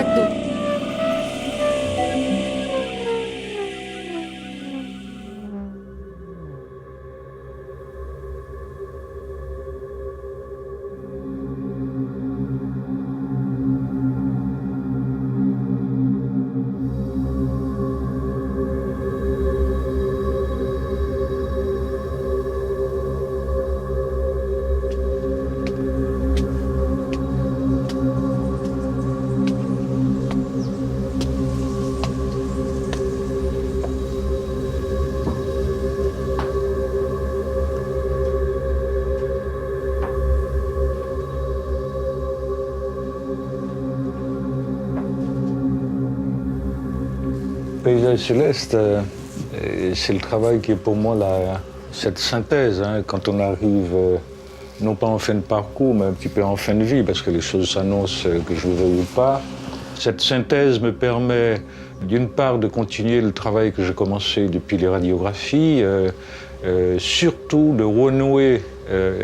sac d'eau. Paysage céleste, c'est le travail qui est pour moi cette synthèse, hein, quand on arrive, non pas en fin de parcours, mais un petit peu en fin de vie, parce que les choses s'annoncent que je le veuille ou pas. Cette synthèse me permet, d'une part, de continuer le travail que j'ai commencé depuis les radiographies, surtout de renouer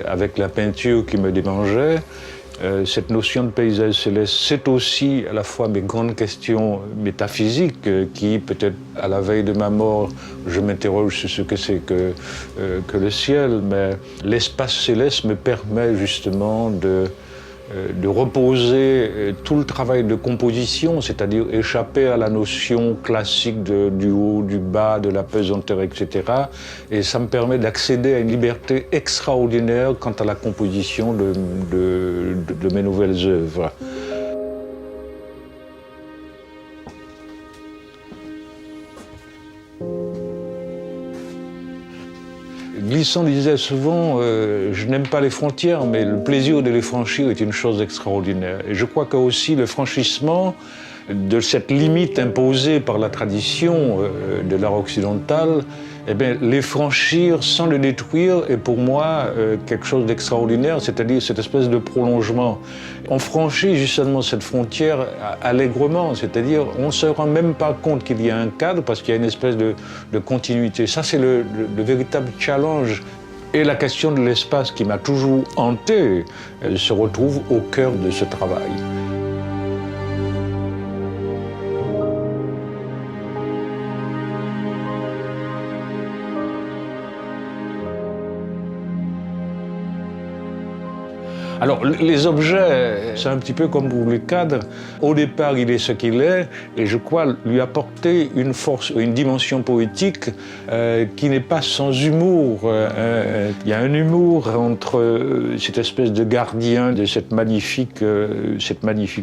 avec la peinture qui me démangeait. Cette notion de paysage céleste, c'est aussi à la fois mes grandes questions métaphysiques qui, peut-être à la veille de ma mort, je m'interroge sur ce que c'est que le ciel, mais l'espace céleste me permet justement de reposer tout le travail de composition, c'est-à-dire échapper à la notion classique du haut, du bas, de la pesanteur, etc. Et ça me permet d'accéder à une liberté extraordinaire quant à la composition de mes nouvelles œuvres. Glissant disait souvent je n'aime pas les frontières, mais le plaisir de les franchir est une chose extraordinaire. Et je crois que aussi le franchissement de cette limite imposée par la tradition de l'art occidental, eh bien, les franchir sans le détruire est pour moi quelque chose d'extraordinaire, c'est-à-dire cette espèce de prolongement. On franchit justement cette frontière allègrement, c'est-à-dire on ne se rend même pas compte qu'il y a un cadre parce qu'il y a une espèce de continuité. Ça, c'est le véritable challenge. Et la question de l'espace qui m'a toujours hanté se retrouve au cœur de ce travail. Alors, les objets, c'est un petit peu comme pour les cadres. Au départ, il est ce qu'il est, et je crois lui apporter une force, une dimension poétique qui n'est pas sans humour. Il y a un humour entre cette espèce de gardien de cette magnifique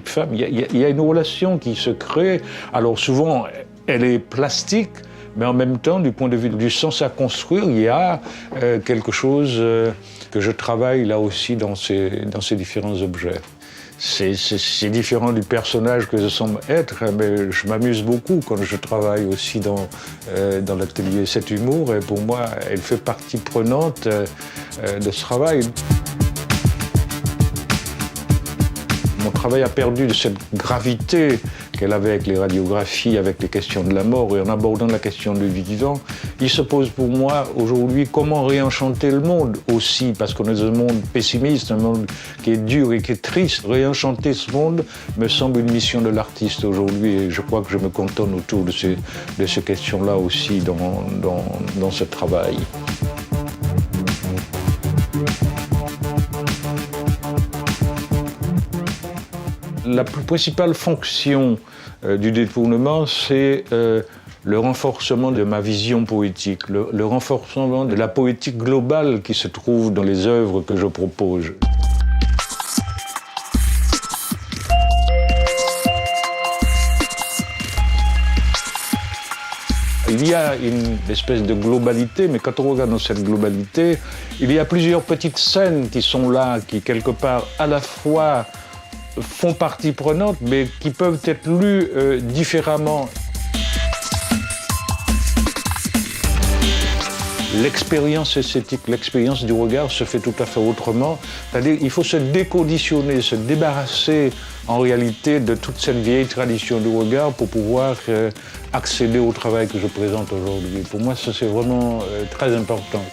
femme. Il y a une relation qui se crée. Alors souvent, elle est plastique, mais en même temps, du point de vue du sens à construire, il y a quelque chose que je travaille là aussi dans ces différents objets. C'est différent du personnage que je semble être, mais je m'amuse beaucoup quand je travaille aussi dans l'atelier. Cet humour, et pour moi, elle fait partie prenante de ce travail. Mon travail a perdu de cette gravité qu'elle avait avec les radiographies, avec les questions de la mort, et en abordant la question du vivant, il se pose pour moi aujourd'hui comment réenchanter le monde aussi, parce qu'on est dans un monde pessimiste, un monde qui est dur et qui est triste. Réenchanter ce monde me semble une mission de l'artiste aujourd'hui, et je crois que je me cantonne autour de ces questions-là aussi dans ce travail. La principale fonction du détournement, c'est le renforcement de ma vision poétique, le renforcement de la poétique globale qui se trouve dans les œuvres que je propose. Il y a une espèce de globalité, mais quand on regarde dans cette globalité, il y a plusieurs petites scènes qui sont là, qui quelque part à la fois font partie prenante, mais qui peuvent être lues différemment. L'expérience esthétique, l'expérience du regard se fait tout à fait autrement. C'est-à-dire qu'il faut se déconditionner, se débarrasser en réalité de toute cette vieille tradition du regard pour pouvoir accéder au travail que je présente aujourd'hui. Pour moi, ça c'est vraiment très important.